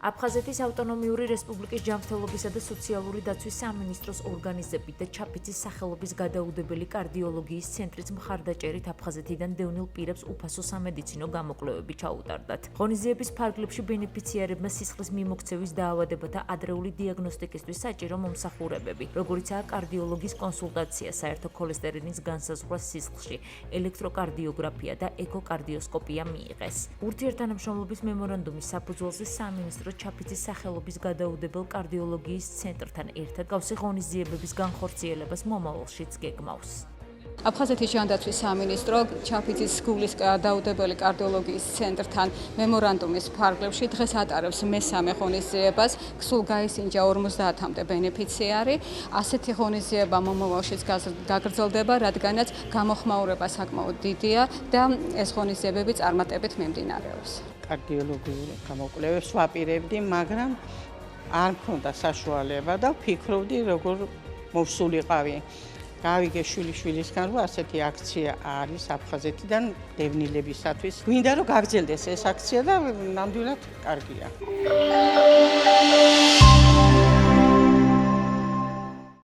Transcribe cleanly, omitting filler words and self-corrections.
აფხაზეთის ავტონომიური რესპუბლიკის ჯანმრთელობისა და სოციალური დაცვის სამინისტროს ორგანიზებით და ჩაფიცის სახელობის გადაუდებელი კარდიოლოგიის ცენტრის მხარდაჭერით აფხაზეთიდან დევნილ პირებს უფასო სამედიცინო გამოკვლევები ჩაუტარდათ. ღონისძიების ფარგლებში ბენეფიციარებმა სისხლის მიმოქცევის დაავადებათა ადრეული დიაგნოსტიკისთვის საჭირო მომსახურებები, როგორიცაა კარდიოლოგის კონსულტაცია, საერთო ქოლესტერინის განსაზღვრა სისხლში, ელექტროკარდიოგრაფია და ეკოკარდიოსკოპია მიიღეს. ურთიერთთანამშრომლობის მემორანდუმის საფუძველზე სამინისტრო ჩაფიცის სახელობის გადაუდებელ კარდიოლოგიის ცენტრთან ერთად გავსი ღონისძიებების განხორციელებას მომავალშიც გეგმავს. აფხაზეთის ჯანდაცვის სამინისტრო ჩაფიცის გულის გადაუდებელი კარდიოლოგიის ცენტრთან მემორანდუმის ფარგლებში დღეს ატარებს მესამე ღონისძიებას. სულ გაისინჯა 50-მდე ბენეფიციარი. ასეთი ღონისძიება მომავალშიც გაგრძელდება, რადგანაც გამოხმაურება საკმაოდ დიდია და ეს ღონისძიებები წარმატებით მიმდინარეობს. კარდიოლოგიურ გამოკვლევებს ვაპირებდი, მაგრამ არ მქონდა საშუალება და ვფიქრობდი, როგორ მოვსულიყავი. გავიგე შვილიშვილისგან, რომ ასეთი აქცია არის აფხაზეთიდან დევნილებისათვის. გვინდა რომ გაგრძელდეს ეს აქცია და ნამდვილად კარგია.